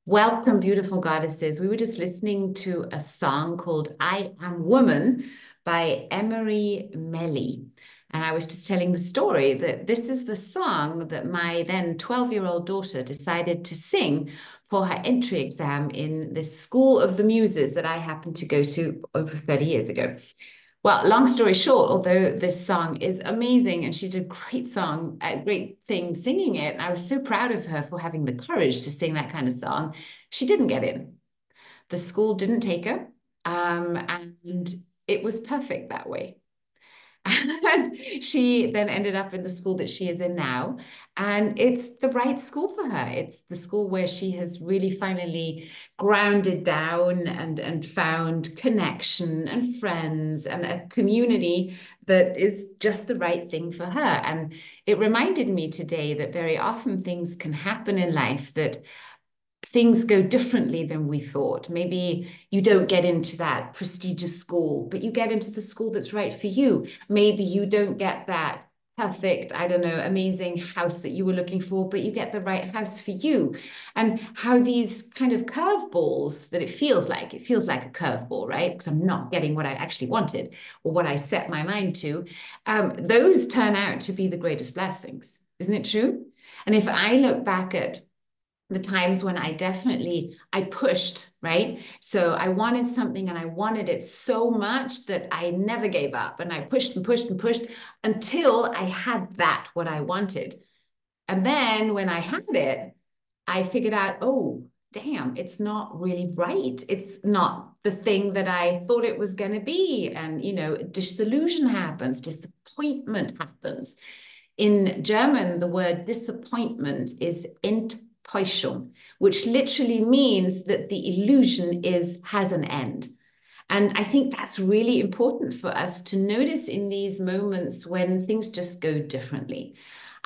Welcome, beautiful goddesses. We were just listening to a song called I Am Woman by Emery Melly. And I was just telling the story that this is the song that my then 12-year-old daughter decided to sing for her entry exam in this School of the Muses that I happened to go to over 30 years ago. Well, long story short, although this song is amazing and she did a great song, a great thing singing it, and I was so proud of her for having the courage to sing that kind of song, she didn't get in. The school didn't take her, and it was perfect that way. And she then ended up in the school that she is in now. And it's the right school for her. It's the school where she has really finally grounded down and found connection and friends and a community that is just the right thing for her. And it reminded me today that very often things can happen in life that things go differently than we thought. Maybe you don't get into that prestigious school, but you get into the school that's right for you. Maybe you don't get that perfect, I don't know, amazing house that you were looking for, but you get the right house for you. And how these kind of curveballs that it feels like a curveball, right? Because I'm not getting what I actually wanted or what I set my mind to. Those turn out to be the greatest blessings. Isn't it true? And if I look back at the times when I pushed, right? So I wanted something and I wanted it so much that I never gave up and I pushed and pushed and pushed until I had that what I wanted. And then when I had it, I figured out, oh, damn, it's not really right. It's not the thing that I thought it was going to be. And, disillusion happens, disappointment happens. In German, the word disappointment is Enttäuschung, which literally means that the illusion has an end. And I think that's really important for us to notice in these moments when things just go differently.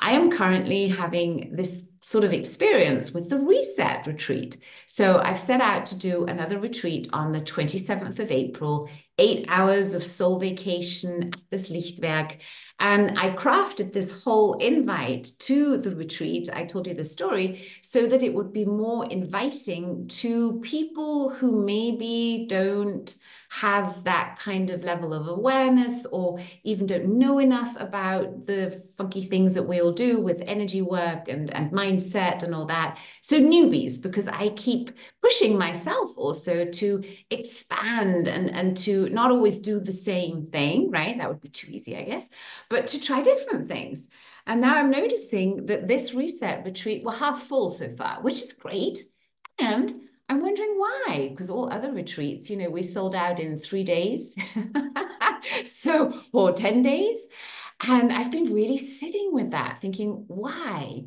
I am currently having this sort of experience with the reset retreat. So I've set out to do another retreat on the 27th of April, 8 hours of soul vacation at this Lichtwerk. And I crafted this whole invite to the retreat. I told you the story so that it would be more inviting to people who maybe don't have that kind of level of awareness or even don't know enough about the funky things that we all do with energy work and mindset and all that. So newbies, because I keep pushing myself also to expand and to not always do the same thing, right? That would be too easy, I guess, but to try different things. And now I'm noticing that this reset retreat, we're half full so far, which is great. And I'm wondering why, because all other retreats, we sold out in 3 days, or 10 days. And I've been really sitting with that, thinking, why?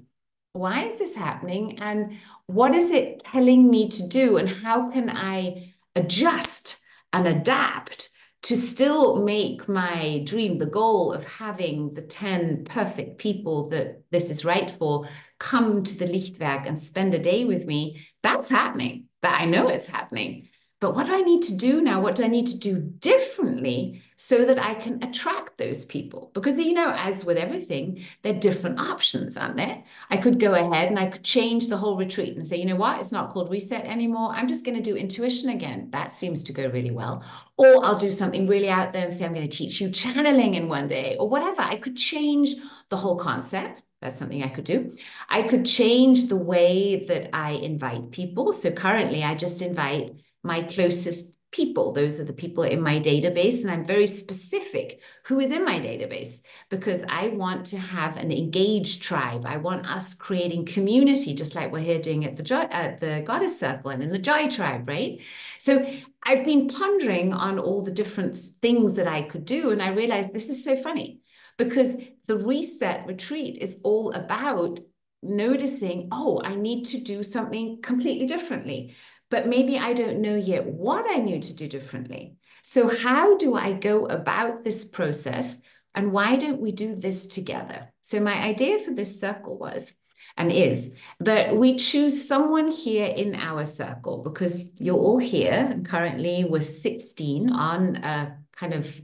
Why is this happening? And what is it telling me to do? And how can I adjust and adapt to still make my dream, the goal of having the 10 perfect people that this is right for, come to the Lichtwerk and spend a day with me? That's happening. That I know it's happening. But what do I need to do now? What do I need to do differently so that I can attract those people? Because, as with everything, there are different options, aren't there? I could go ahead and I could change the whole retreat and say, you know what? It's not called reset anymore. I'm just going to do intuition again. That seems to go really well. Or I'll do something really out there and say, I'm going to teach you channeling in one day or whatever. I could change the whole concept. That's something I could do. I could change the way that I invite people. So currently, I just invite my closest people. Those are the people in my database. And I'm very specific who is in my database because I want to have an engaged tribe. I want us creating community, just like we're here doing at the Goddess Circle and in the Joy Tribe, right? So I've been pondering on all the different things that I could do. And I realized this is so funny because the reset retreat is all about noticing, oh, I need to do something completely differently, but maybe I don't know yet what I need to do differently. So how do I go about this process? And why don't we do this together? So my idea for this circle was, and is, that we choose someone here in our circle because you're all here. And currently we're 16 on a kind of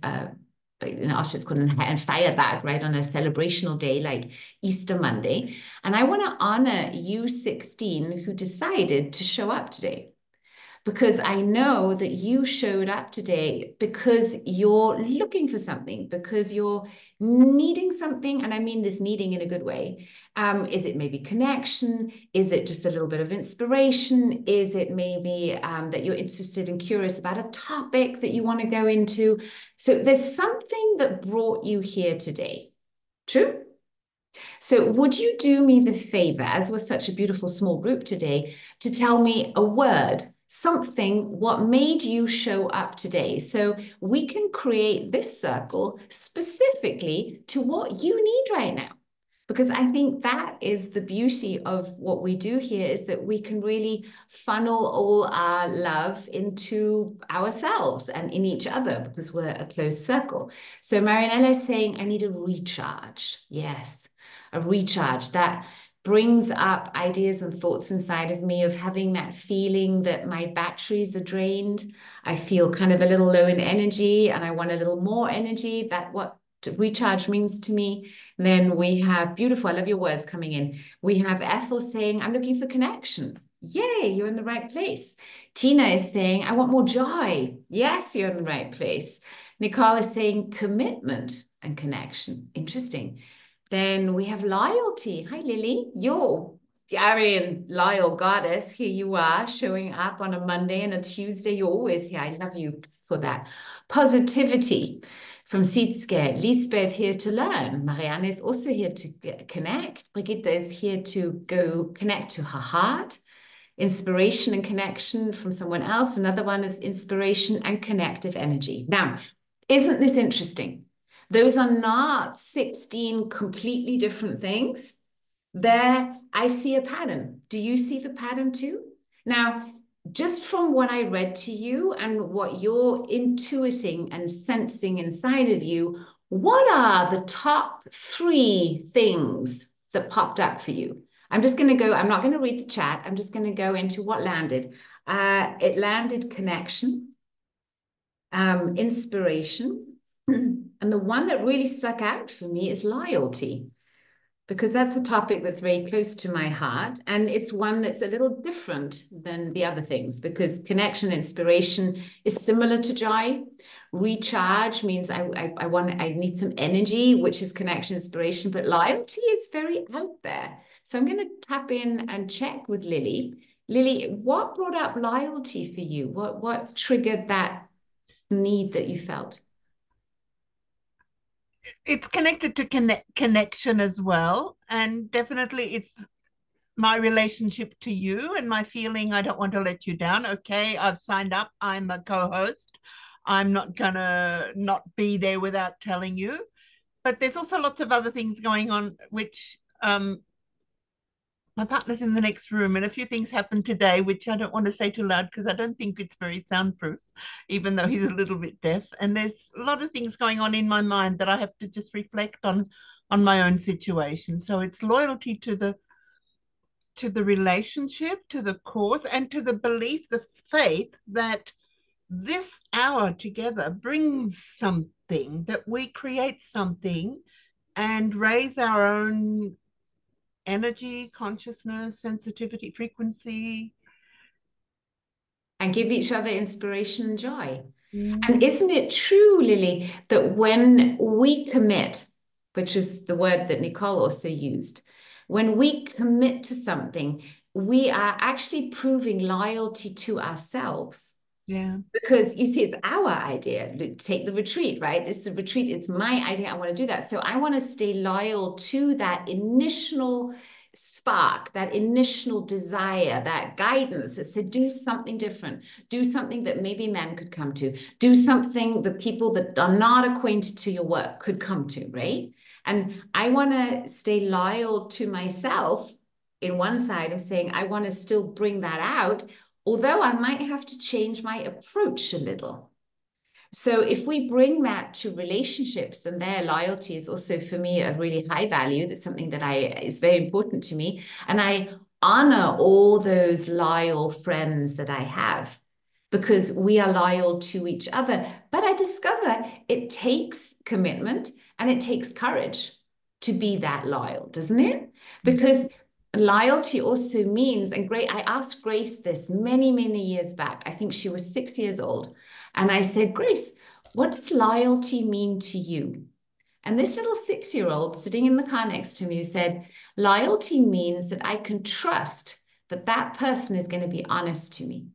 in Auschwitz called ein Feiertag, right, on a celebrational day like Easter Monday. And I want to honor you 16 who decided to show up today, because I know that you showed up today because you're looking for something, because you're needing something. And I mean this needing in a good way. Is it maybe connection? Is it just a little bit of inspiration? Is it maybe that you're interested and curious about a topic that you want to go into? So there's something that brought you here today. True? So, would you do me the favor, as we're such a beautiful small group today, to tell me a word, something, what made you show up today? So we can create this circle specifically to what you need right now. Because I think that is the beauty of what we do here, is that we can really funnel all our love into ourselves and in each other, because we're a closed circle. So Marinella is saying, I need a recharge. Yes, a recharge that brings up ideas and thoughts inside of me of having that feeling that my batteries are drained. I feel kind of a little low in energy and I want a little more energy. That what recharge means to me. Then we have beautiful, I love your words coming in. We have Ethel saying, I'm looking for connection. Yay, you're in the right place. Tina is saying, I want more joy. Yes, you're in the right place. Nicole is saying commitment and connection. Interesting. Then we have loyalty. Hi, Lily. You're Arian, loyal goddess. Here you are showing up on a Monday and a Tuesday. You're always here. I love you for that. Positivity from Sietske. Lisbeth here to learn. Marianne is also here to connect. Brigitte is here to go connect to her heart. Inspiration and connection from someone else. Another one of inspiration and connective energy. Now, isn't this interesting? Those are not 16 completely different things. There, I see a pattern. Do you see the pattern too? Now, just from what I read to you and what you're intuiting and sensing inside of you, what are the top 3 things that popped up for you? I'm just going to go, I'm not going to read the chat. I'm just going to go into what landed. It landed connection, inspiration. And the one that really stuck out for me is loyalty, because that's a topic that's very close to my heart. And it's one that's a little different than the other things, because connection, inspiration is similar to joy. Recharge means I need some energy, which is connection, inspiration, but loyalty is very out there. So I'm going to tap in and check with Lily. Lily, what brought up loyalty for you? What triggered that need that you felt? It's connected to connection as well. And definitely it's my relationship to you and my feeling I don't want to let you down. Okay, I've signed up. I'm a co-host. I'm not going to not be there without telling you. But there's also lots of other things going on, which my partner's in the next room and a few things happened today, which I don't want to say too loud because I don't think it's very soundproof, even though he's a little bit deaf. And there's a lot of things going on in my mind that I have to just reflect on my own situation. So it's loyalty to the relationship, to the cause, and to the belief, the faith that this hour together brings something, that we create something and raise our own energy, consciousness, sensitivity, frequency. And give each other inspiration and joy. Mm. And isn't it true, Lily, that when we commit, which is the word that Nicole also used, when we commit to something, we are actually proving loyalty to ourselves. Yeah. Because you see, it's our idea. Take the retreat, right? It's the retreat. It's my idea. I want to do that. So I want to stay loyal to that initial spark, that initial desire, that guidance that said, do something different, do something that maybe men could come to, do something that people that are not acquainted to your work could come to, right? And I want to stay loyal to myself in one side of saying, I want to still bring that out, although I might have to change my approach a little. So if we bring that to relationships, and their loyalty is also for me a really high value, that's something that is very important to me. And I honor all those loyal friends that I have. because we are loyal to each other. But I discover it takes commitment and it takes courage to be that loyal, doesn't it? Because loyalty also means, and great, I asked Grace this many, many years back. I think she was 6 years old. And I said, Grace, what does loyalty mean to you? And this little 6-year-old sitting in the car next to me said, loyalty means that I can trust that that person is going to be honest to me.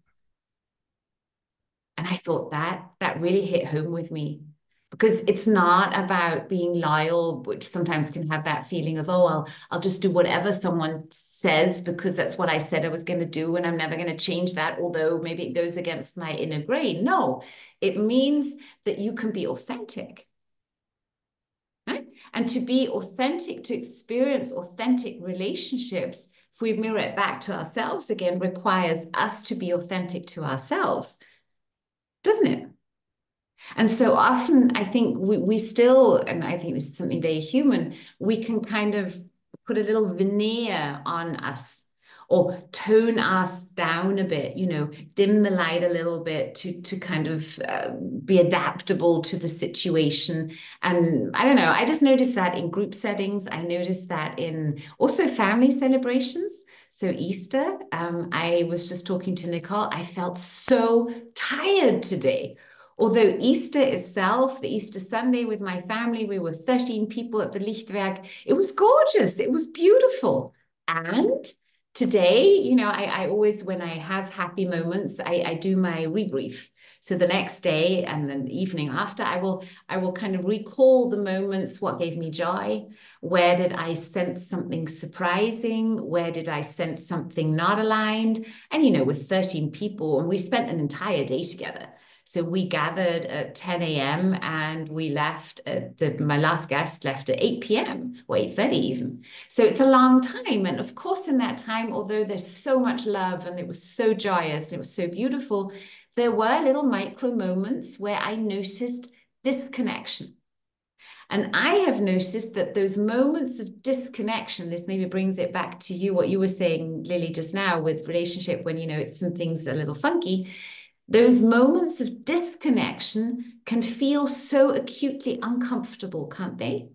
And I thought that really hit home with me, because it's not about being loyal, which sometimes can have that feeling of, oh, I'll just do whatever someone says because that's what I said I was going to do, and I'm never going to change that, although maybe it goes against my inner grain. No, it means that you can be authentic. Right? And to be authentic, to experience authentic relationships, if we mirror it back to ourselves again, requires us to be authentic to ourselves, doesn't it? And so often I think we still, and I think this is something very human, we can kind of put a little veneer on us or tone us down a bit, dim the light a little bit to kind of be adaptable to the situation. And I don't know, I just noticed that in group settings. I noticed that in also family celebrations. So Easter, I was just talking to Nicole. I felt so tired today. Although Easter itself, the Easter Sunday with my family, we were 13 people at the Lichtwerk. It was gorgeous. It was beautiful. And today, I always, when I have happy moments, I do my rebrief. So the next day and then the evening after, I will kind of recall the moments, what gave me joy, where did I sense something surprising, where did I sense something not aligned, and with 13 people, and we spent an entire day together. So we gathered at 10 a.m. and we left, my last guest left at 8 p.m. or 8:30 even. So it's a long time. And of course, in that time, although there's so much love and it was so joyous, and it was so beautiful, there were little micro moments where I noticed disconnection. And I have noticed that those moments of disconnection, this maybe brings it back to you, what you were saying, Lily, just now with relationship, when, it's something's a little funky. Those moments of disconnection can feel so acutely uncomfortable, can't they?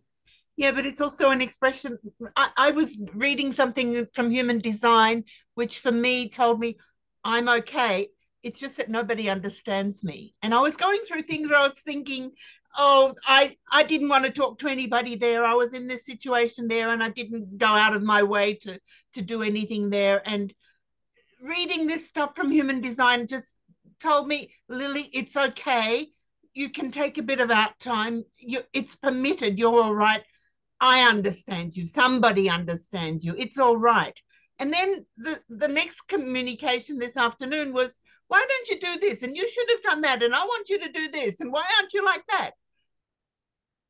Yeah, but it's also an expression. I was reading something from human design, which for me told me I'm okay. It's just that nobody understands me. And I was going through things where I was thinking, oh, I didn't want to talk to anybody there. I was in this situation there and I didn't go out of my way to do anything there. And reading this stuff from human design just told me, Lily, it's okay. You can take a bit of out time. It's permitted. You're all right. I understand you. Somebody understands you. It's all right. And then the next communication this afternoon was, why don't you do this? And you should have done that. And I want you to do this. And why aren't you like that?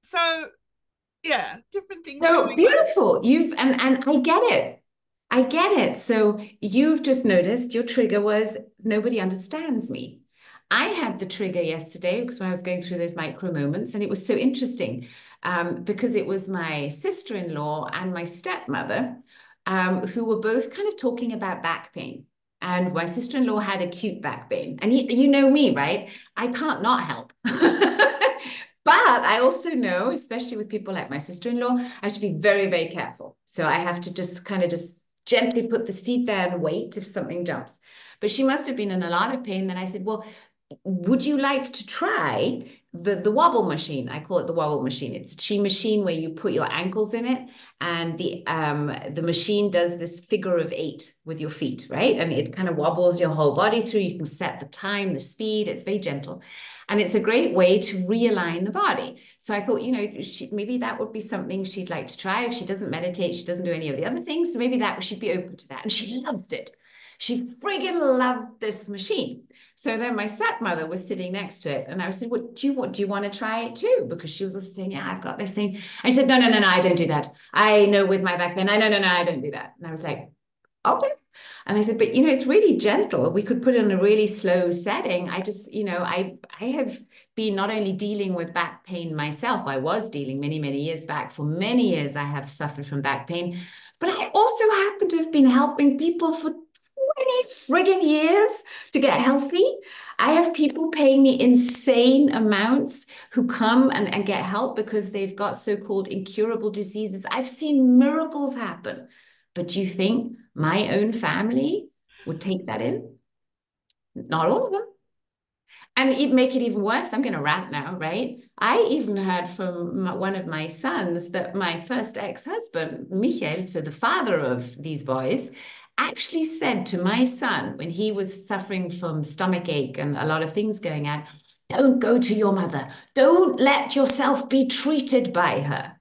So yeah, different things. So beautiful. And I get it. I get it. So you've just noticed your trigger was nobody understands me. I had the trigger yesterday because when I was going through those micro moments, and it was so interesting because it was my sister-in-law and my stepmother who were both kind of talking about back pain. And my sister-in-law had acute back pain. And you know me, right? I can't not help. But I also know, especially with people like my sister-in-law, I have to be very, very careful. So I have to just kind of just gently put the seat there and wait if something jumps. But she must have been in a lot of pain. Then I said, well, would you like to try the wobble machine? I call it the wobble machine. It's a chi machine where you put your ankles in it, and the machine does this figure of 8 with your feet, right? And it kind of wobbles your whole body through. You can set the time, the speed. It's very gentle. And it's a great way to realign the body. So I thought, maybe that would be something she'd like to try. If she doesn't meditate, she doesn't do any of the other things. So maybe that she'd be open to that. And she loved it. She friggin' loved this machine. So then my stepmother was sitting next to it. And I said, well, do you want to try it too? Because she was also saying, yeah, I've got this thing. And she said, no, I don't do that. I know with my back pain, no, I don't do that. And I was like, okay. And I said, but it's really gentle. We could put it in a really slow setting. I just, I have been not only dealing with back pain myself, I was dealing many, many years back. For many years, I have suffered from back pain, but I also happen to have been helping people for 20 many friggin' years to get healthy. I have people paying me insane amounts who come and get help because they've got so-called incurable diseases. I've seen miracles happen. But do you think my own family would take that in? Not all of them. And it'd make it even worse. I'm going to rant now, right? I even heard from one of my sons that my first ex-husband, Michael, so the father of these boys, actually said to my son when he was suffering from stomach ache and a lot of things going on, don't go to your mother. Don't let yourself be treated by her.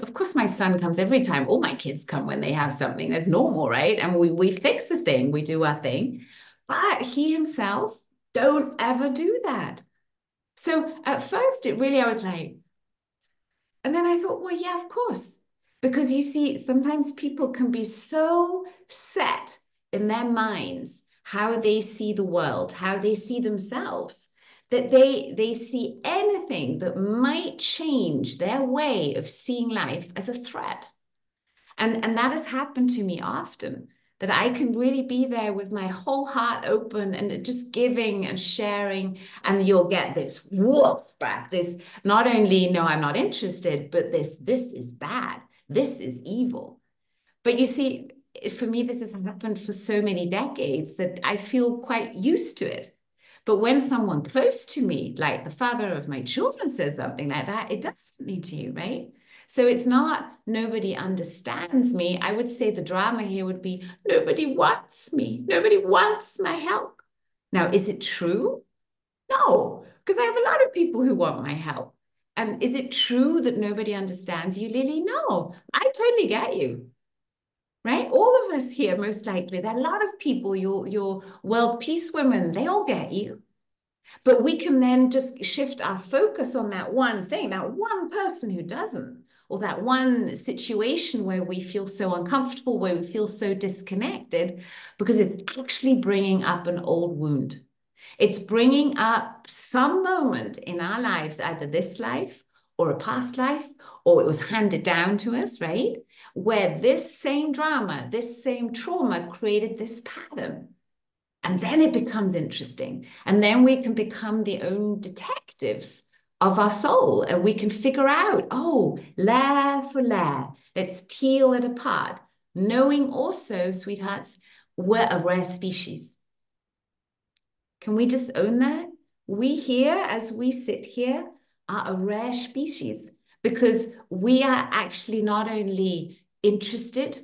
Of course, my son comes every time. All my kids come when they have something. That's normal, right? And we fix a thing, we do our thing. But he himself, don't ever do that. So at first, it really, I was like, and then I thought, well, yeah, of course. Because you see, sometimes people can be so set in their minds how they see the world, how they see themselves, that they see anything that might change their way of seeing life as a threat. And that has happened to me often, that I can really be there with my whole heart open and just giving and sharing, and you'll get this woof back, this not only, no, I'm not interested, but this is bad, this is evil. But you see, for me, this has happened for so many decades that I feel quite used to it. But when someone close to me, like the father of my children, says something like that, it does something to you, right? So it's not nobody understands me. I would say the drama here would be nobody wants me. Nobody wants my help. Now, is it true? No, because I have a lot of people who want my help. And is it true that nobody understands you, Lily? No, I totally get you. Right? All of us here, most likely, there are a lot of people, your world peace women, they all get you. But we can then just shift our focus on that one thing, that one person who doesn't, or that one situation where we feel so uncomfortable, where we feel so disconnected, because it's actually bringing up an old wound. It's bringing up some moment in our lives, either this life or a past life, or it was handed down to us, right? Where this same drama, this same trauma created this pattern. And then it becomes interesting. And then we can become the own detectives of our soul. And we can figure out, oh, layer for layer, let's peel it apart. Knowing also, sweethearts, we're a rare species. Can we just own that? We here, as we sit here, are a rare species because we are actually not only interested,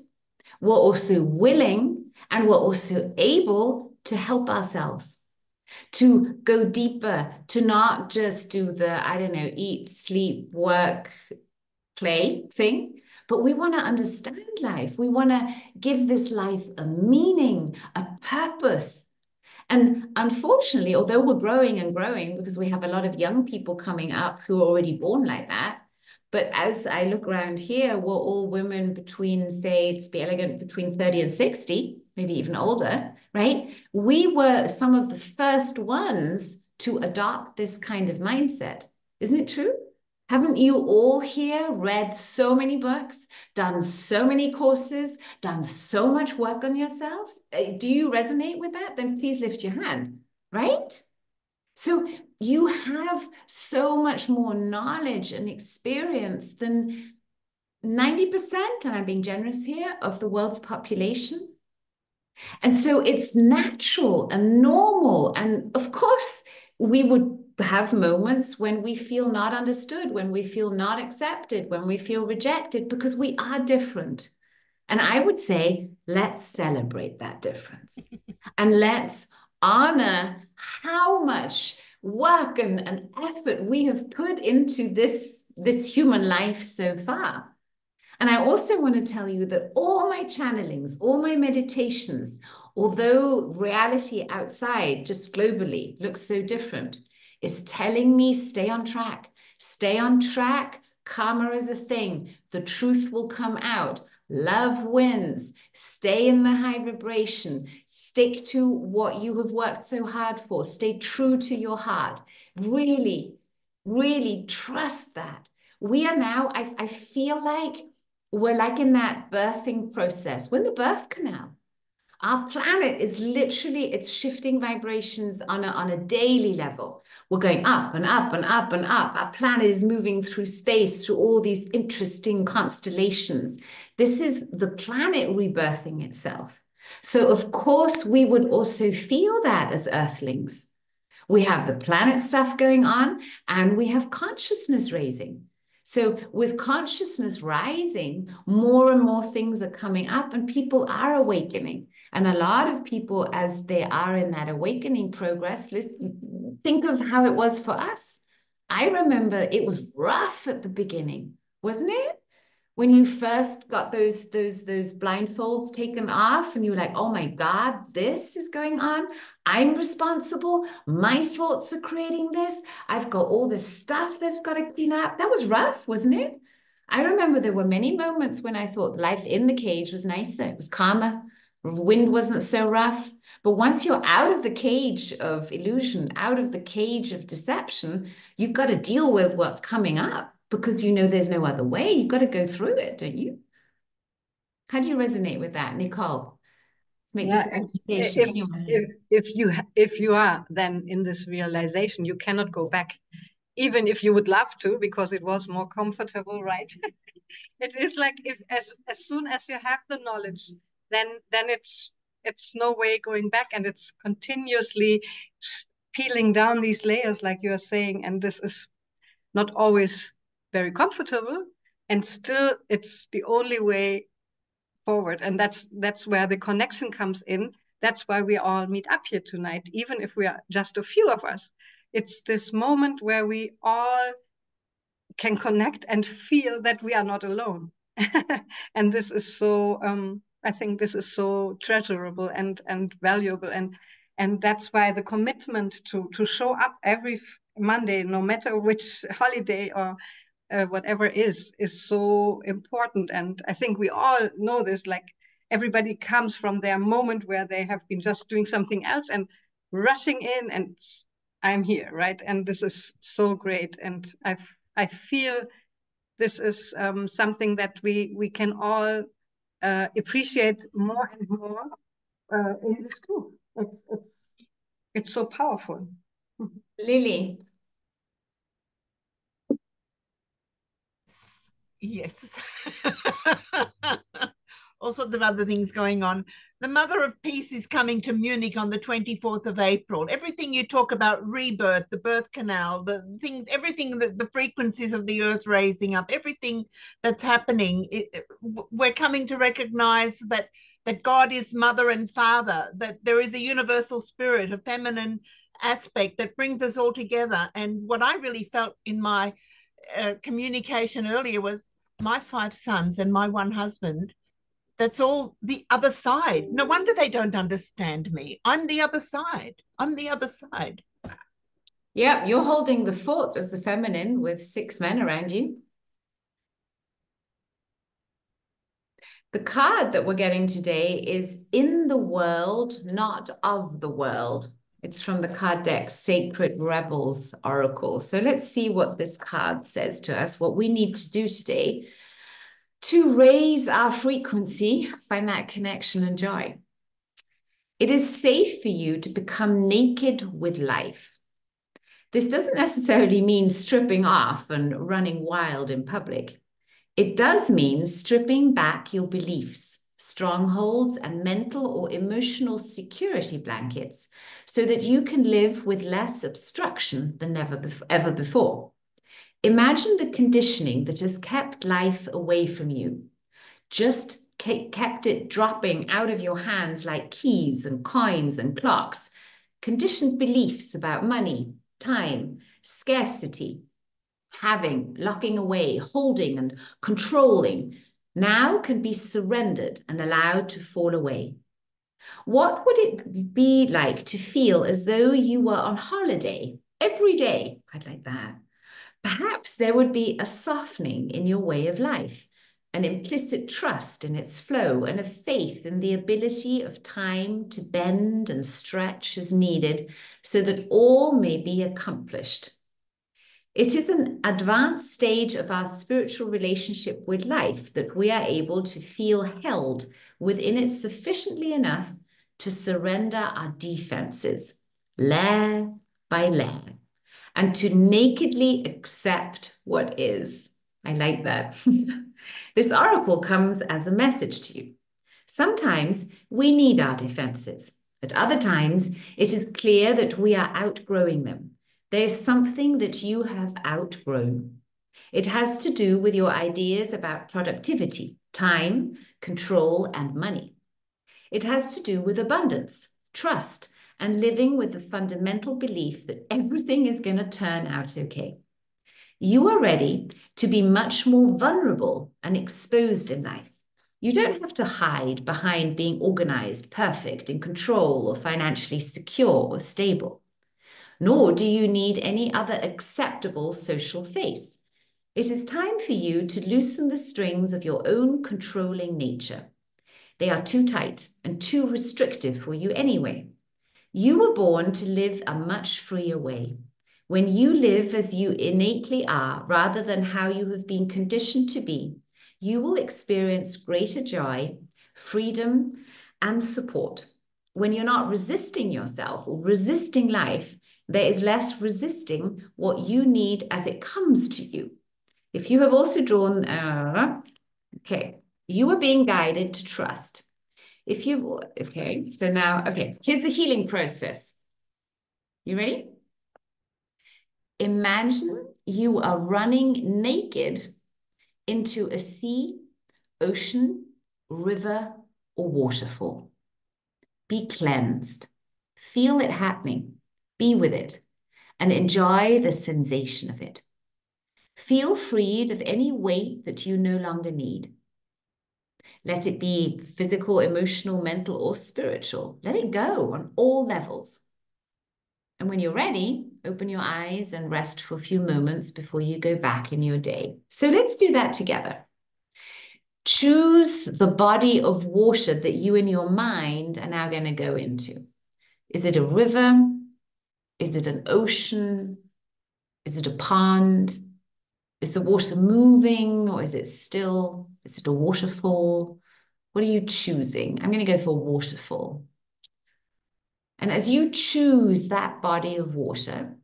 we're also willing, and we're also able to help ourselves, to go deeper, to not just do the, I don't know, eat, sleep, work, play thing, but we want to understand life. We want to give this life a meaning, a purpose. And unfortunately, although we're growing and growing because we have a lot of young people coming up who are already born like that, but as I look around here, we're all women between, say, let's be elegant, between 30 and 60, maybe even older, right? We were some of the first ones to adopt this kind of mindset. Isn't it true? Haven't you all here read so many books, done so many courses, done so much work on yourselves? Do you resonate with that? Then please lift your hand, right? So you have so much more knowledge and experience than 90%, and I'm being generous here, of the world's population. And so it's natural and normal. And of course, we would have moments when we feel not understood, when we feel not accepted, when we feel rejected, because we are different. And I would say, let's celebrate that difference. And let's honor how much work and effort we have put into this human life so far. And I also want to tell you that all my channelings, all my meditations, although reality outside, just globally, looks so different, is telling me stay on track. Stay on track. Karma is a thing. The truth will come out. Love wins. Stay in the high vibration. Stick to what you have worked so hard for. Stay true to your heart. Really, really trust that. We are now, I feel like we're like in that birthing process. We're in the birth canal. Our planet is literally, it's shifting vibrations on a daily level. We're going up and up and up and up. Our planet is moving through space, through all these interesting constellations. This is the planet rebirthing itself. So, of course, we would also feel that as Earthlings. We have the planet stuff going on, and we have consciousness raising. So, with consciousness rising, more and more things are coming up, and people are awakening. And a lot of people, as they are in that awakening progress, think of how it was for us. I remember it was rough at the beginning, wasn't it? When you first got those blindfolds taken off and you were like, oh my God, this is going on. I'm responsible. My thoughts are creating this. I've got all this stuff they've got to clean up. That was rough, wasn't it? I remember there were many moments when I thought life in the cage was nicer. It was calmer. Wind wasn't so rough. But once you're out of the cage of illusion, out of the cage of deception, you've got to deal with what's coming up because you know there's no other way. You've got to go through it, don't you? How do you resonate with that, Nicole? Let's make Yeah, this if application. Anyway. if you are then in this realization, you cannot go back, even if you would love to, because it was more comfortable, right? It is like if as soon as you have the knowledge, then it's no way going back, and it's continuously peeling down these layers, like you are saying, and this is not always very comfortable, and still it's the only way forward. And that's where the connection comes in. That's why we all meet up here tonight, even if we are just a few of us. It's this moment where we all can connect and feel that we are not alone. And this is so I think this is so treasurable and valuable, and that's why the commitment to show up every Monday, no matter which holiday or whatever is so important. And I think we all know this, like everybody comes from their moment where they have been just doing something else and rushing in, and I'm here, right? And this is so great, and I feel this is something that we can all appreciate more and more in this too. It's so powerful. Lily. Yes. All sorts of other things going on. The Mother of Peace is coming to Munich on the 24th of April. Everything you talk about, rebirth, the birth canal, the things, everything, the frequencies of the earth raising up, everything that's happening, we're coming to recognize that God is mother and father, that there is a universal spirit, a feminine aspect that brings us all together. And what I really felt in my communication earlier was my 5 sons and my 1 husband. That's all the other side. No wonder they don't understand me. I'm the other side. I'm the other side. Yeah, you're holding the fort as the feminine with 6 men around you. The card that we're getting today is in the world, not of the world. It's from the card deck Sacred Rebels Oracle. So let's see what this card says to us, what we need to do today to raise our frequency, find that connection and joy. It is safe for you to become naked with life. This doesn't necessarily mean stripping off and running wild in public. It does mean stripping back your beliefs, strongholds, and mental or emotional security blankets so that you can live with less obstruction than ever before. Imagine the conditioning that has kept life away from you, just kept it dropping out of your hands like keys and coins and clocks. Conditioned beliefs about money, time, scarcity, having, locking away, holding, and controlling now can be surrendered and allowed to fall away. What would it be like to feel as though you were on holiday every day? I'd like that. Perhaps there would be a softening in your way of life, an implicit trust in its flow, and a faith in the ability of time to bend and stretch as needed so that all may be accomplished. It is an advanced stage of our spiritual relationship with life that we are able to feel held within it sufficiently enough to surrender our defenses, layer by layer, and to nakedly accept what is. I like that. This oracle comes as a message to you. Sometimes we need our defenses. At other times, it is clear that we are outgrowing them. There's something that you have outgrown. It has to do with your ideas about productivity, time, control, and money. It has to do with abundance, trust, and living with the fundamental belief that everything is going to turn out okay. You are ready to be much more vulnerable and exposed in life. You don't have to hide behind being organized, perfect, in control, or financially secure or stable. Nor do you need any other acceptable social face. It is time for you to loosen the strings of your own controlling nature. They are too tight and too restrictive for you anyway. You were born to live a much freer way. When you live as you innately are, rather than how you have been conditioned to be, you will experience greater joy, freedom, and support. When you're not resisting yourself or resisting life, there is less resisting what you need as it comes to you. If you have also drawn, you are being guided to trust. So now, here's the healing process. You ready? Imagine you are running naked into a sea, ocean, river, or waterfall. Be cleansed. Feel it happening. Be with it and enjoy the sensation of it. Feel freed of any weight that you no longer need. Let it be physical, emotional, mental, or spiritual. Let it go on all levels. And when you're ready, open your eyes and rest for a few moments before you go back in your day. So let's do that together. Choose the body of water that you in your mind are now going to go into. Is it a river? Is it an ocean? Is it a pond? Is the water moving or is it still? Is it a waterfall? What are you choosing? I'm going to go for waterfall. And as you choose that body of water,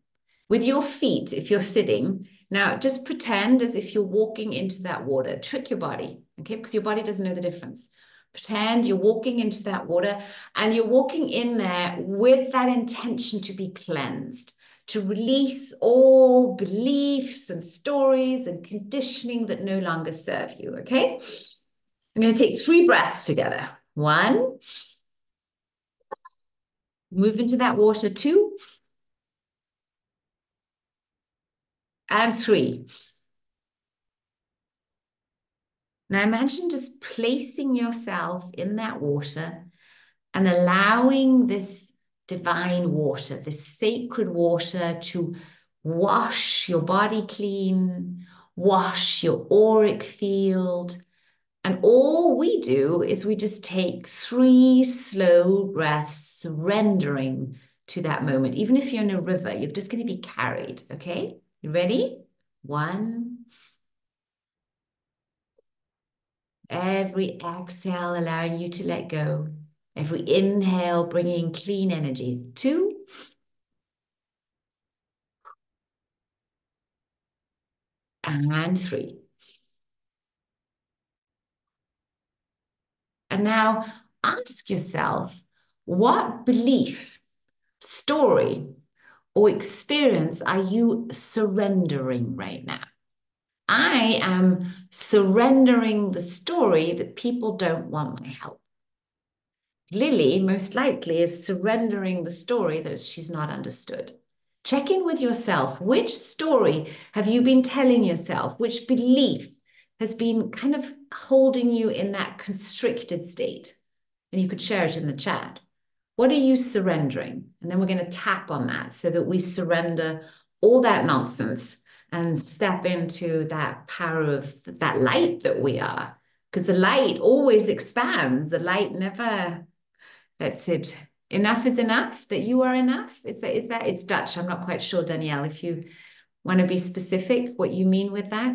with your feet, if you're sitting, now just pretend as if you're walking into that water. Trick your body, okay? Because your body doesn't know the difference. Pretend you're walking into that water and you're walking in there with that intention to be cleansed, to release all beliefs and stories and conditioning that no longer serve you, okay? I'm going to take 3 breaths together. 1. Move into that water. 2. And 3. Now imagine just placing yourself in that water and allowing this divine water, this sacred water to wash your body clean, wash your auric field. And all we do is we just take 3 slow breaths, surrendering to that moment. Even if you're in a river, you're just going to be carried, okay? You ready? 1. Every exhale allowing you to let go. Every inhale bringing clean energy. 2. And 3. And now ask yourself, what belief, story, or experience are you surrendering right now? I am surrendering the story that people don't want my help. Lily, most likely, is surrendering the story that she's not understood. Check in with yourself. Which story have you been telling yourself? Which belief has been kind of holding you in that constricted state? And you could share it in the chat. What are you surrendering? And then we're going to tap on that so that we surrender all that nonsense and step into that power of that light that we are. Because the light always expands. The light never, that's it. Enough is enough, that you are enough. Is that, it's Dutch. I'm not quite sure, Danielle, if you want to be specific, what you mean with that.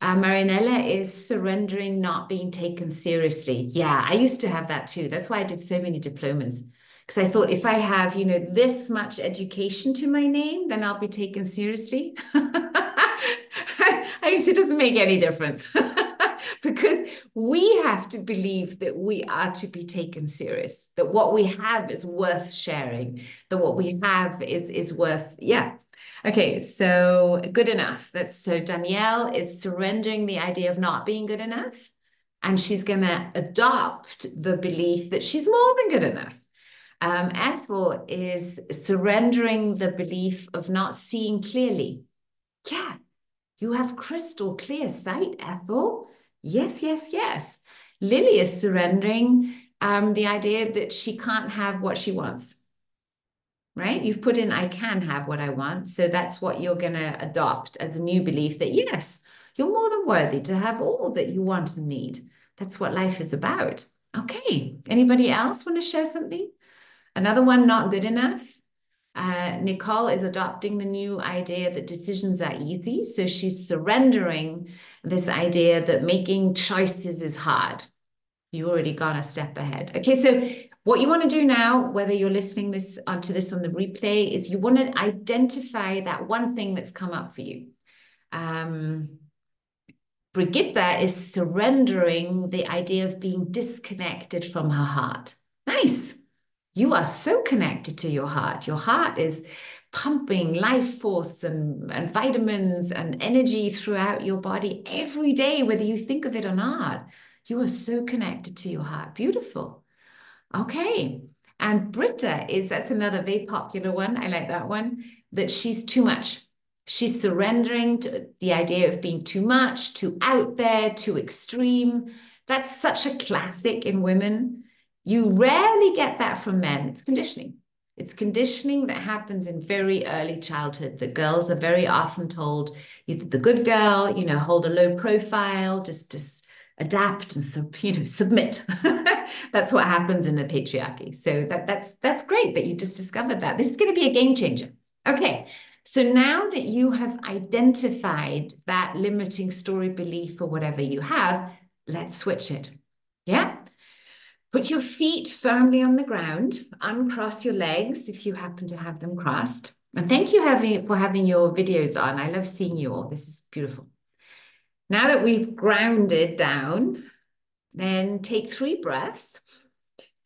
Marinella is surrendering, not being taken seriously. Yeah, I used to have that too. That's why I did so many diplomas. Because I thought if I have, this much education to my name, then I'll be taken seriously. It doesn't make any difference because we have to believe that we are to be taken serious, that what we have is worth sharing, that what we have is worth, yeah. Okay, so good enough. So Danielle is surrendering the idea of not being good enough, and she's going to adopt the belief that she's more than good enough. Ethel is surrendering the belief of not seeing clearly. Yeah, you have crystal clear sight, Ethel. Yes, yes, yes. Lily is surrendering the idea that she can't have what she wants. Right? You've put in, I can have what I want. So that's what you're going to adopt as a new belief that, yes, you're more than worthy to have all that you want and need. That's what life is about. Okay. Anybody else want to share something? Another one, not good enough. Nicole is adopting the new idea that decisions are easy. So she's surrendering this idea that making choices is hard. You already gone a step ahead. Okay, so what you want to do now, whether you're listening to this on the replay, is you want to identify that one thing that's come up for you. Brigitte is surrendering the idea of being disconnected from her heart. Nice. You are so connected to your heart. Your heart is pumping life force and vitamins and energy throughout your body every day, whether you think of it or not. You are so connected to your heart. Beautiful. Okay. And Britta that's another very popular one. I like that one, that she's too much. She's surrendering to the idea of being too much, too out there, too extreme. That's such a classic in women. You rarely get that from men. It's conditioning. It's conditioning that happens in very early childhood. The girls are very often told, you're the good girl, hold a low profile, just adapt and submit. That's what happens in the patriarchy. So that's great that you just discovered that. This is going to be a game changer. Okay. So now that you have identified that limiting story belief or whatever you have, let's switch it. Yeah. Put your feet firmly on the ground, uncross your legs if you happen to have them crossed. And thank you for having your videos on. I love seeing you all. This is beautiful. Now that we've grounded down, then take 3 breaths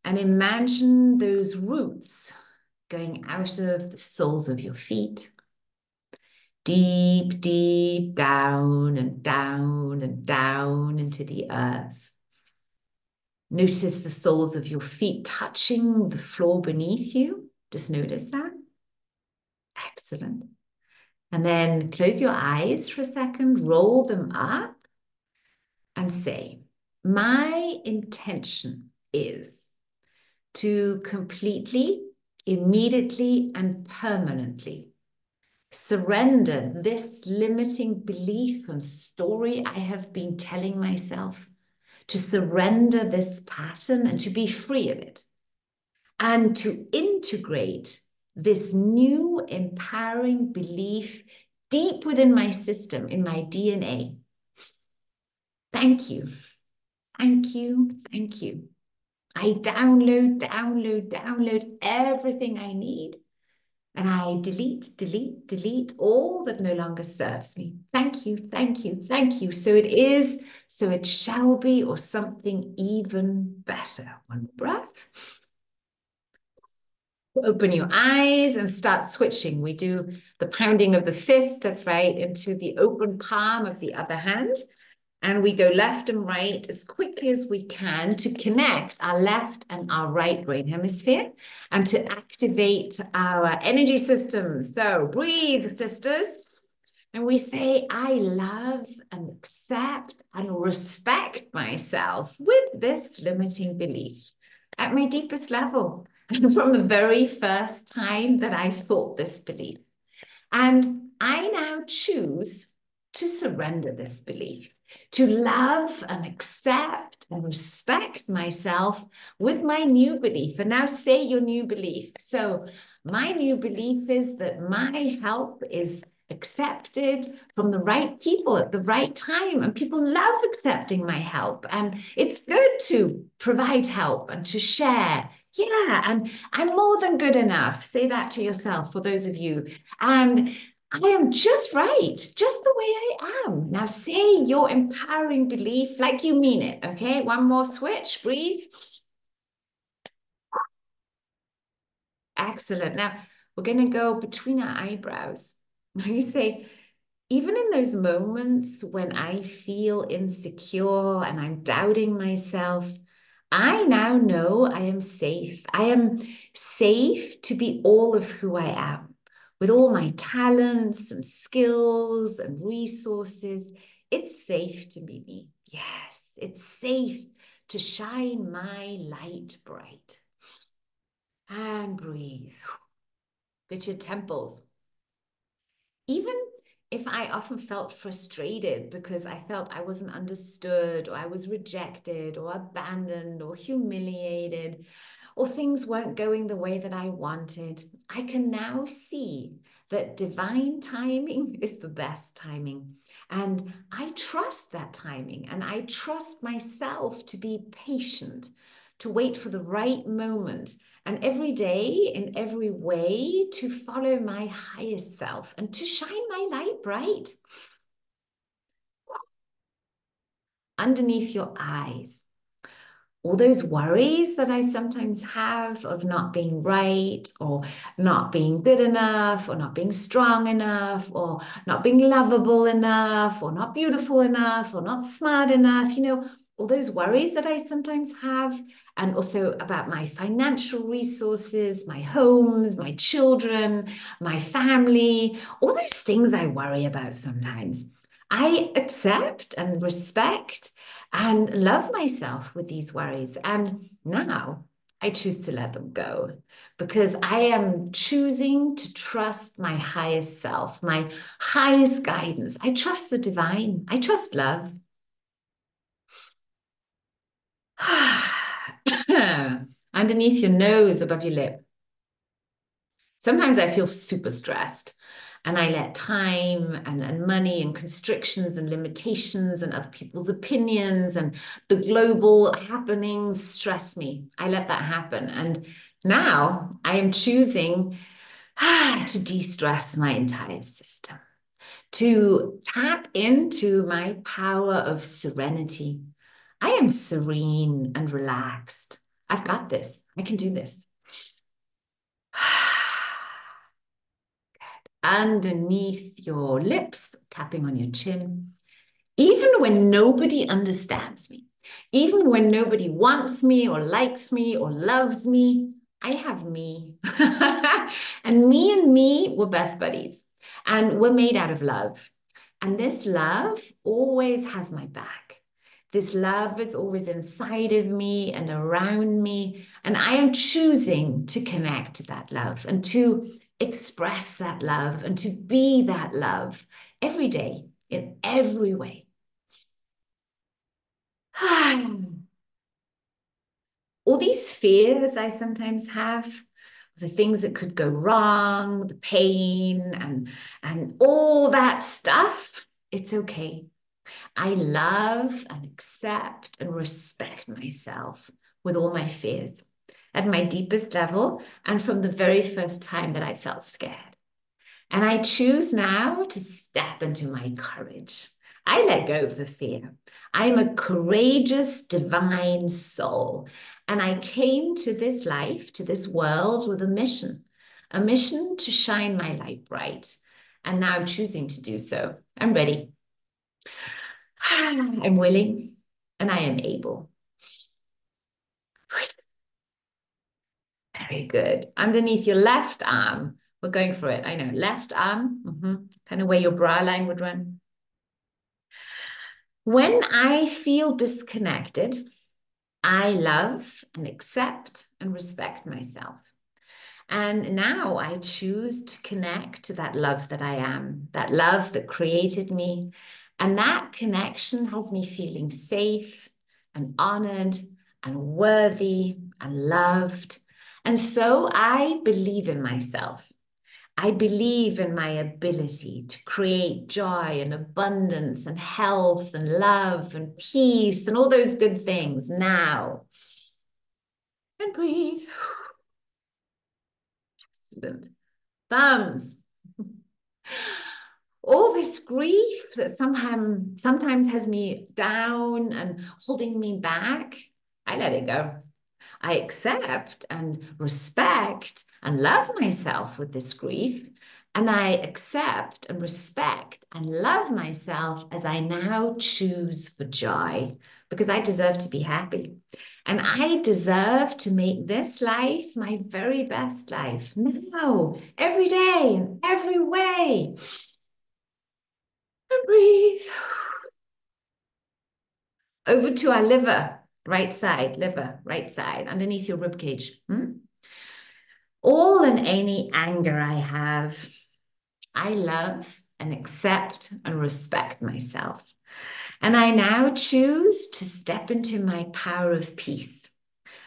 and imagine those roots going out of the soles of your feet. Deep, deep down and down and down into the earth. Notice the soles of your feet touching the floor beneath you. Just notice that. Excellent. And then close your eyes for a second, roll them up and say, my intention is to completely, immediately, and permanently surrender this limiting belief and story I have been telling myself, to surrender this pattern and to be free of it, and to integrate this new empowering belief deep within my system, in my DNA. Thank you. Thank you. Thank you. I download everything I need. And I delete all that no longer serves me. Thank you, thank you, thank you. So it is, so it shall be, or something even better. One breath. Open your eyes and start switching. We do the pounding of the fist, that's right, into the open palm of the other hand. And we go left and right as quickly as we can to connect our left and our right brain hemisphere and to activate our energy system. So breathe, sisters. And we say, I love and accept and respect myself with this limiting belief at my deepest level. And from the very first time that I thought this belief. And I now choose to surrender this belief, to love and accept and respect myself with my new belief. And now say your new belief. So my new belief is that my help is accepted from the right people at the right time. And people love accepting my help. And it's good to provide help and to share. Yeah, and I'm more than good enough. Say that to yourself, for those of you. And I am just right, just the way I am. Now say your empowering belief like you mean it, okay? One more switch, breathe. Excellent. Now we're going to go between our eyebrows. You say, even in those moments when I feel insecure and I'm doubting myself, I now know I am safe. I am safe to be all of who I am, with all my talents and skills and resources. It's safe to be me. Yes, it's safe to shine my light bright. And breathe. Go to your temples. Even if I often felt frustrated because I felt I wasn't understood, or I was rejected or abandoned or humiliated, or things weren't going the way that I wanted, I can now see that divine timing is the best timing. And I trust that timing, and I trust myself to be patient, to wait for the right moment, and every day in every way to follow my highest self and to shine my light bright. Underneath your eyes, all those worries that I sometimes have of not being right, or not being good enough, or not being strong enough, or not being lovable enough, or not beautiful enough, or not smart enough, all those worries that I sometimes have, and also about my financial resources, my homes, my children, my family, all those things I worry about sometimes. I accept and respect and love myself with these worries. And now I choose to let them go, because I am choosing to trust my highest self, my highest guidance. I trust the divine. I trust love. Underneath your nose, above your lip. Sometimes I feel super stressed, and I let time and money and constrictions and limitations and other people's opinions and the global happenings stress me. I let that happen. And now I am choosing to de-stress my entire system, to tap into my power of serenity. I am serene and relaxed. I've got this. I can do this. Underneath your lips, tapping on your chin. Even when nobody understands me, even when nobody wants me or likes me or loves me, I have me. And me were best buddies. And we're made out of love. And this love always has my back. This love is always inside of me and around me. And I am choosing to connect to that love and to express that love and to be that love every day in every way. All these fears I sometimes have, the things that could go wrong, the pain and all that stuff, it's okay. I love and accept and respect myself with all my fears at my deepest level and from the very first time that I felt scared. And I choose now to step into my courage. I let go of the fear. I'm a courageous, divine soul. And I came to this life, to this world with a mission to shine my light bright. And now I'm choosing to do so. I'm ready. I'm willing and I am able. Very good. Underneath your left arm, we're going for it. I know, left arm, kind of where your bra line would run. When I feel disconnected, I love and accept and respect myself. And now I choose to connect to that love that I am, that love that created me. And that connection has me feeling safe and honored and worthy and loved. And so I believe in myself. I believe in my ability to create joy and abundance and health and love and peace and all those good things now. And breathe. Excellent. Thumbs. All this grief that sometimes has me down and holding me back, I let it go. I accept and respect and love myself with this grief. And I accept and respect and love myself as I now choose for joy, because I deserve to be happy. And I deserve to make this life my very best life now, every day, in every way. And breathe. Over to our liver, right side, liver, right side, underneath your rib cage. All and any anger I have, I love and accept and respect myself. And I now choose to step into my power of peace.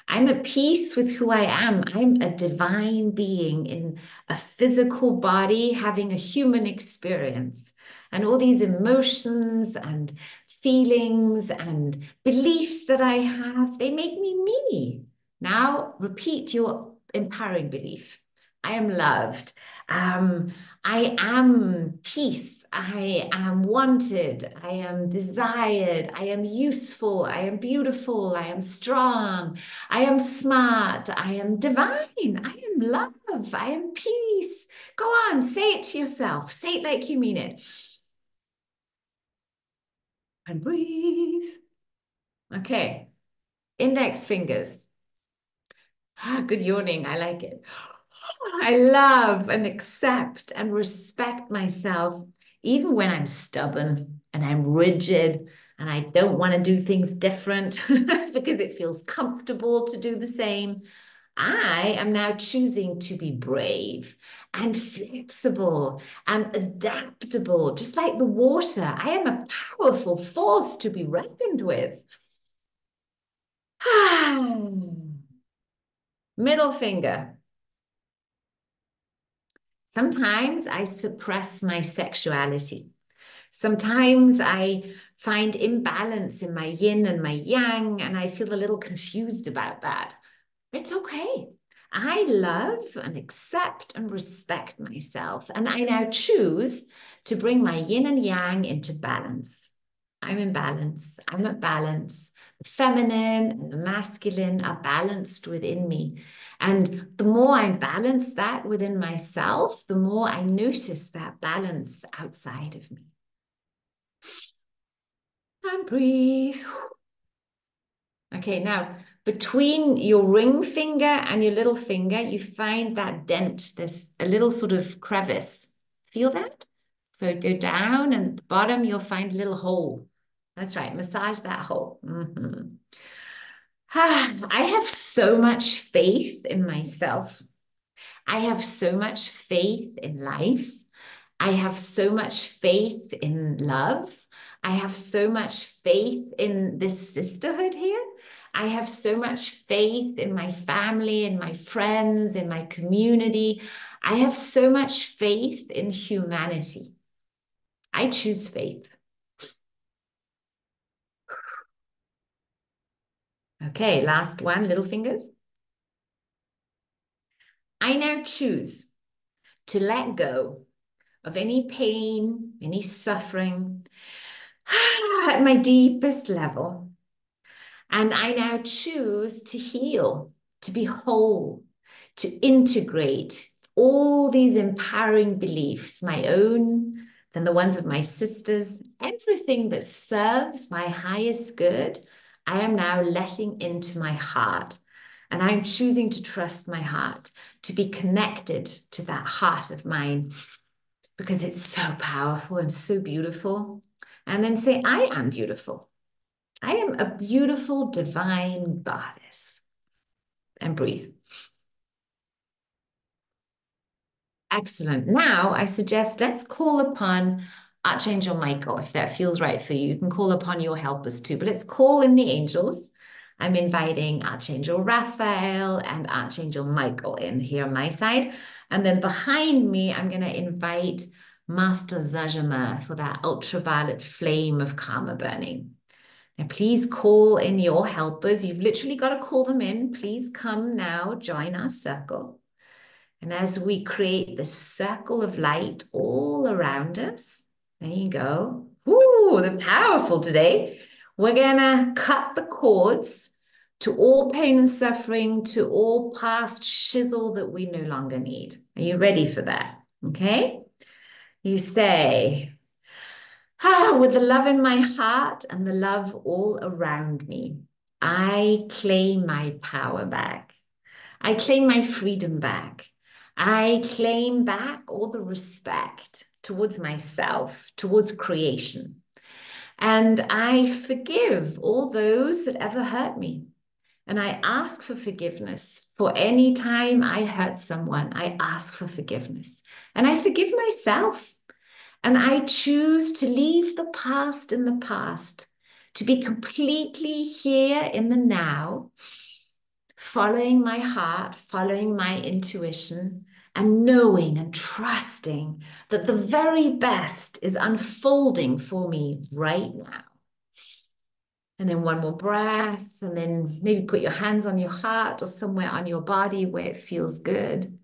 I'm at peace with who I am. I'm a divine being in a physical body having a human experience. And all these emotions and feelings and beliefs that I have, they make me me. Now repeat your empowering belief. I am loved. I am peace. I am wanted. I am desired. I am useful. I am beautiful. I am strong. I am smart. I am divine. I am love. I am peace. Go on, say it to yourself. Say it like you mean it. And breathe. Okay. Index fingers. Good yawning. I like it. I love and accept and respect myself, even when I'm stubborn and I'm rigid and I don't want to do things different because it feels comfortable to do the same. I am now choosing to be brave and flexible and adaptable, just like the water. I am a powerful force to be reckoned with. Middle finger. Sometimes I suppress my sexuality. Sometimes I find imbalance in my yin and my yang, and I feel a little confused about that. It's okay. I love and accept and respect myself, and I now choose to bring my yin and yang into balance. I'm in balance. I'm at balance. The feminine and the masculine are balanced within me. And the more I balance that within myself, the more I notice that balance outside of me. And breathe. Okay, now between your ring finger and your little finger, you find that dent. There's a little sort of crevice. Feel that? So go down and at the bottom, you'll find a little hole. That's right, massage that hole. I have so much faith in myself. I have so much faith in life. I have so much faith in love. I have so much faith in this sisterhood here. I have so much faith in my family, in my friends, in my community. I have so much faith in humanity. I choose faith. Okay, last one, little fingers. I now choose to let go of any pain, any suffering at my deepest level. And I now choose to heal, to be whole, to integrate all these empowering beliefs, my own, then the ones of my sisters, everything that serves my highest good, I am now letting into my heart. And I'm choosing to trust my heart, to be connected to that heart of mine, because it's so powerful and so beautiful. And then say, I am beautiful. I am a beautiful divine goddess. And breathe. Excellent. Now I suggest let's call upon Archangel Michael, if that feels right for you. You can call upon your helpers too, but let's call in the angels. I'm inviting Archangel Raphael and Archangel Michael in here on my side. And then behind me, I'm going to invite Master Zajama for that ultraviolet flame of karma burning. Now, please call in your helpers. You've literally got to call them in. Please come now, join our circle. And as we create this circle of light all around us, there you go. Ooh, they're powerful today. We're gonna cut the cords to all pain and suffering, to all past shizzle that we no longer need. Are you ready for that? Okay. You say, with the love in my heart and the love all around me, I claim my power back. I claim my freedom back. I claim back all the respect towards myself, towards creation. And I forgive all those that ever hurt me. And I ask for forgiveness for any time I hurt someone. I ask for forgiveness. And I forgive myself. And I choose to leave the past in the past, to be completely here in the now, following my heart, following my intuition, and knowing and trusting that the very best is unfolding for me right now. And then one more breath, and then maybe put your hands on your heart or somewhere on your body where it feels good.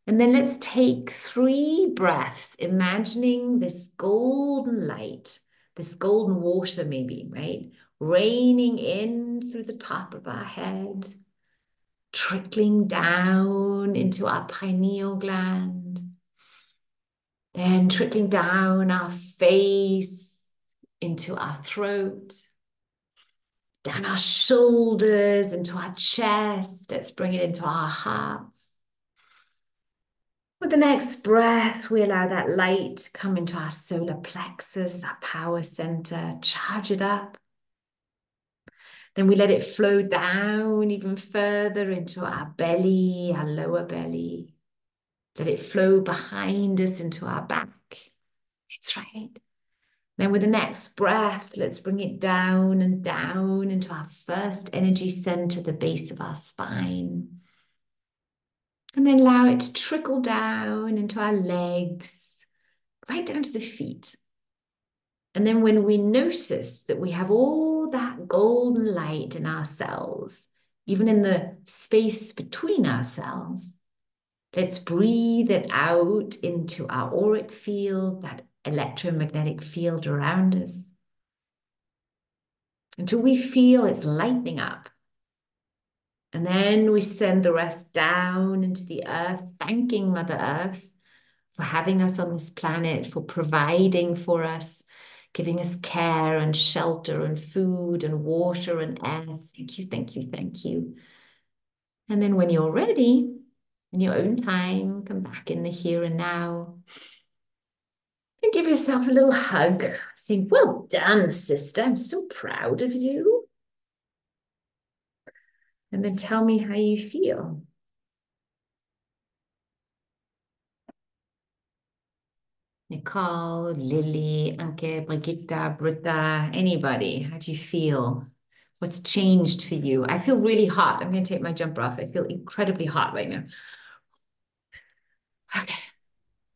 And then let's take 3 breaths, imagining this golden light, this golden water maybe, right? Raining in through the top of our head, trickling down into our pineal gland, then trickling down our face, into our throat, down our shoulders, into our chest. Let's bring it into our hearts. With the next breath, we allow that light to come into our solar plexus, our power center, charge it up. Then we let it flow down even further into our belly, our lower belly. Let it flow behind us into our back. That's right. Then with the next breath, let's bring it down and down into our first energy center, the base of our spine. And then allow it to trickle down into our legs, right down to the feet. And then when we notice that we have all that golden light in our cells, even in the space between our cells, let's breathe it out into our auric field, that electromagnetic field around us, until we feel it's lightening up. And then we send the rest down into the earth, thanking Mother Earth for having us on this planet, for providing for us, giving us care and shelter and food and water and air. Thank you, thank you, thank you. And then when you're ready, in your own time, come back in the here and now. And give yourself a little hug. Say, well done, sister. I'm so proud of you. And then tell me how you feel. Nicole, Lily, Anke, Brigitta, Britta, anybody, how do you feel? What's changed for you? I feel really hot. I'm going to take my jumper off. I feel incredibly hot right now. Okay.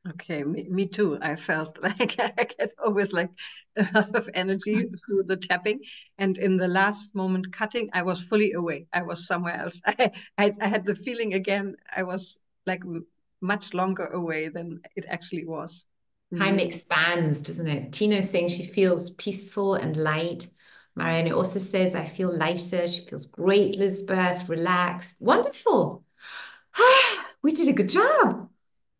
Okay, me too. I felt like I get always like a lot of energy through the tapping. And in the last moment cutting, I was fully away. I was somewhere else. I had the feeling again, I was like much longer away than it actually was. Time expands, doesn't it? Tina's saying she feels peaceful and light. Mariana also says, I feel lighter. She feels great, Lisbeth, relaxed. Wonderful. We did a good job.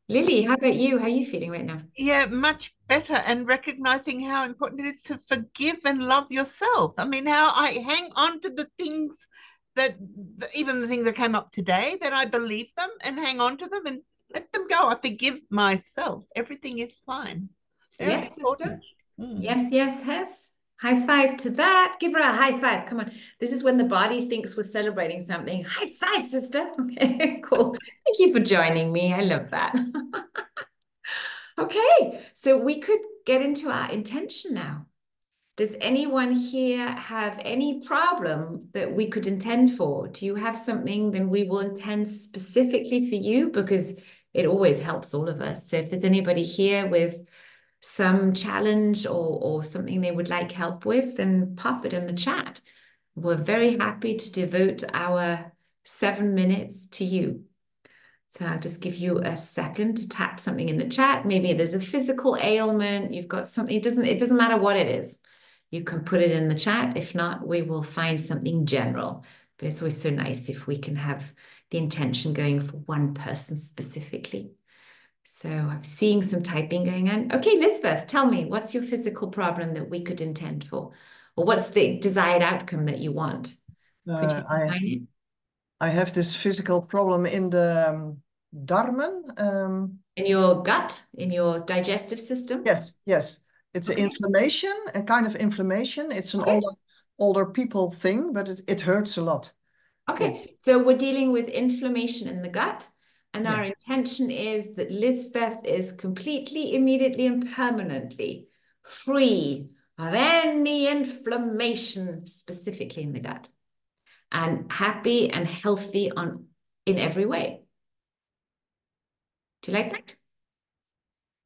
Lily, how about you? How are you feeling right now? Yeah, much better. And recognizing how important it is to forgive and love yourself. I mean, how I hang on to the things that, even the things that came up today, that I believe them and hang on to them and let them go. I forgive myself. Everything is fine. Very Yes, important. sister. Yes, yes, yes. High five to that. Give her a high five. Come on. This is when the body thinks we're celebrating something. High five, sister. Okay, cool. Thank you for joining me. I love that. Okay, so we could get into our intention now. Does anyone here have any problem that we could intend for? Do you have something, then we will intend specifically for you, because it always helps all of us. So if there's anybody here with some challenge or something they would like help with, then pop it in the chat. We're very happy to devote our 7 minutes to you. So I'll just give you a second to tap something in the chat. Maybe there's a physical ailment, you've got something, it doesn't matter what it is. You can put it in the chat. If not, we will find something general. But it's always so nice if we can have the intention going for one person specifically. So I'm seeing some typing going on. Okay, Lisbeth, tell me, what's your physical problem that we could intend for? Or what's the desired outcome that you want? Could you define it? I have this physical problem in the darmen. In your gut, in your digestive system? Yes. It's an inflammation, a kind of inflammation. It's an older people thing, but it hurts a lot. Okay, so we're dealing with inflammation in the gut, and our intention is that Lisbeth is completely, immediately, and permanently free of any inflammation, specifically in the gut, and happy and healthy in every way. Do you like that?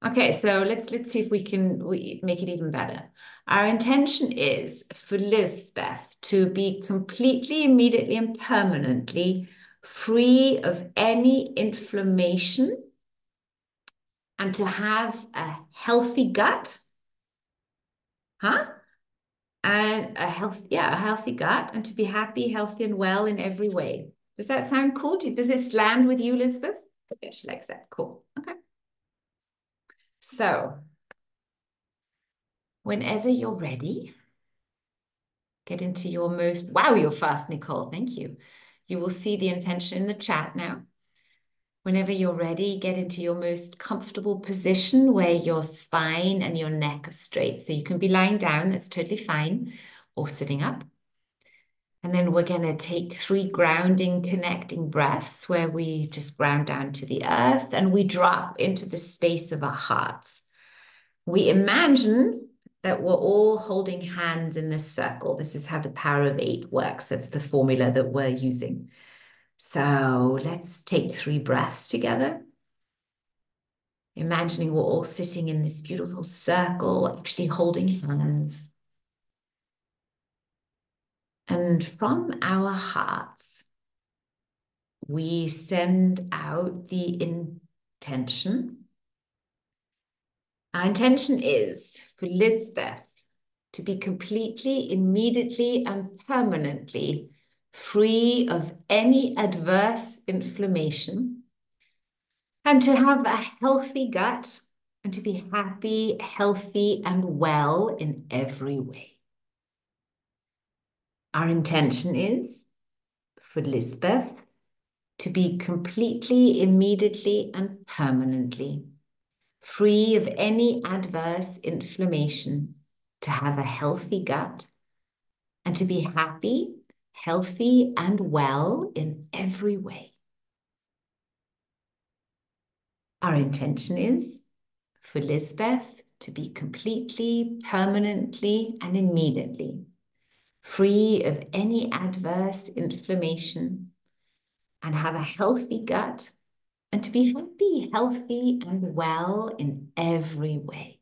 Okay, so let's see if we can make it even better. Our intention is for Lisbeth to be completely, immediately, and permanently free of any inflammation, and to have a healthy gut, and a healthy gut, and to be happy, healthy, and well in every way. Does that sound cool? Does it land with you, Lisbeth? Yeah, she likes that. Cool. Okay. So, whenever you're ready, get into your most, wow, you're fast, Nicole. Thank you. You will see the intention in the chat now. Whenever you're ready, get into your most comfortable position where your spine and your neck are straight. So you can be lying down, that's totally fine, or sitting up. And then we're going to take 3 grounding, connecting breaths where we just ground down to the earth and we drop into the space of our hearts. We imagine that we're all holding hands in this circle. This is how the power of 8 works. That's the formula that we're using. So let's take 3 breaths together. Imagining we're all sitting in this beautiful circle, actually holding hands. And from our hearts, we send out the intention. Our intention is for Lisbeth to be completely, immediately, and permanently free of any adverse inflammation, and to have a healthy gut, and to be happy, healthy, and well in every way. Our intention is for Lisbeth to be completely, immediately, and permanently free of any adverse inflammation, to have a healthy gut, and to be happy, healthy, and well in every way. Our intention is for Lisbeth to be completely, permanently, and immediately free of any adverse inflammation, and have a healthy gut, and to be happy, healthy, and well in every way.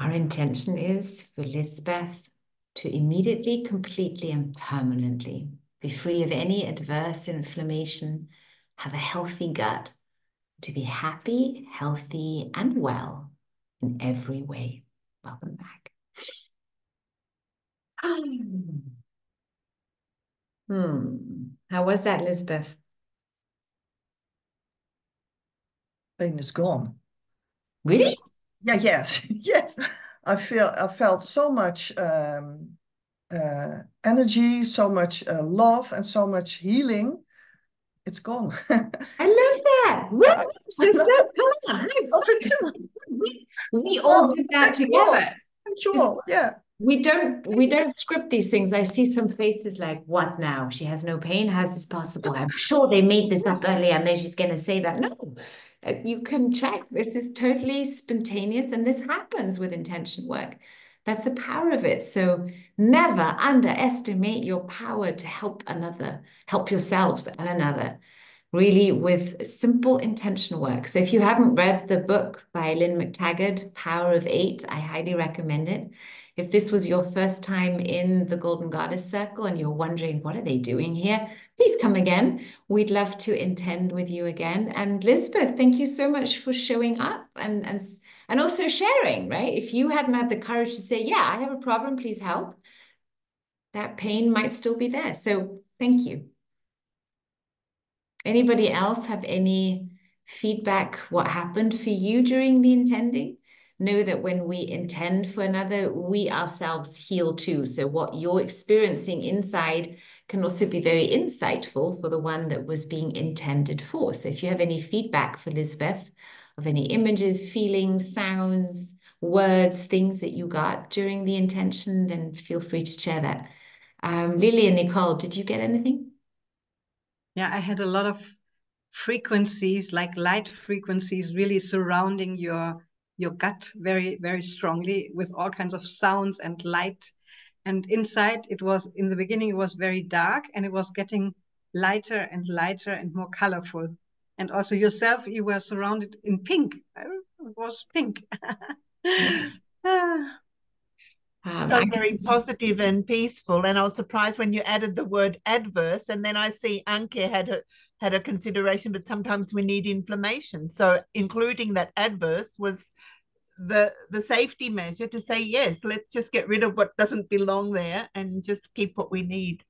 Our intention is for Lisbeth to immediately, completely, and permanently be free of any adverse inflammation, have a healthy gut, to be happy, healthy, and well in every way. Welcome back. How was that, Lisbeth? Pain is gone. Really? Yeah, yes, yes. I felt so much energy, so much love, and so much healing. It's gone. I love that. Yeah, Woo, sister, come on. I love it too. We all did that Thank you all. together. Thank you all. Yeah. We don't script these things. I see some faces like, what now? She has no pain. How's this possible? I'm sure they made this up earlier and then she's going to say that. No, you can check. This is totally spontaneous and this happens with intention work. That's the power of it. So never underestimate your power to help another, help yourselves and another, really with simple intentional work. So if you haven't read the book by Lynn McTaggart, Power of Eight, I highly recommend it. If this was your first time in the Golden Goddess Circle and you're wondering, what are they doing here? Please come again. We'd love to intend with you again. And Lisbeth, thank you so much for showing up and also sharing, right? If you hadn't had the courage to say, yeah, I have a problem, please help, that pain might still be there. So thank you. Anybody else have any feedback? What happened for you during the intending? Know that when we intend for another, we ourselves heal too. So what you're experiencing inside can also be very insightful for the one that was being intended for. So if you have any feedback for Lisbeth of any images, feelings, sounds, words, things that you got during the intention, then feel free to share that. Lily and Nicole, did you get anything? Yeah, I had a lot of frequencies, like light frequencies, really surrounding your gut very, very strongly with all kinds of sounds and light. And inside, it was, in the beginning, it was very dark and it was getting lighter and lighter and more colorful. And also yourself, you were surrounded in pink. It was pink. So very positive and peaceful. And I was surprised when you added the word adverse. And then I see Anke had a consideration, but sometimes we need inflammation. So including that adverse was the safety measure to say, yes, let's just get rid of what doesn't belong there and just keep what we need.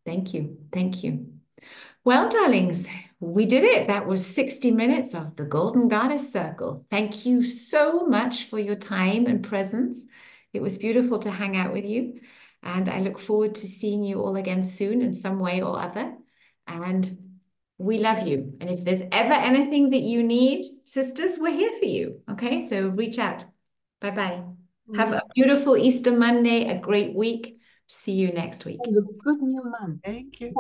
Thank you. Thank you. Well, darlings, we did it. That was 60 minutes of the Golden Goddess Circle. Thank you so much for your time and presence. It was beautiful to hang out with you. And I look forward to seeing you all again soon in some way or other. And we love you. And if there's ever anything that you need, sisters, we're here for you. Okay, so reach out. Bye-bye. Have a beautiful Easter Monday, a great week. See you next week. It's a good new month. Thank you.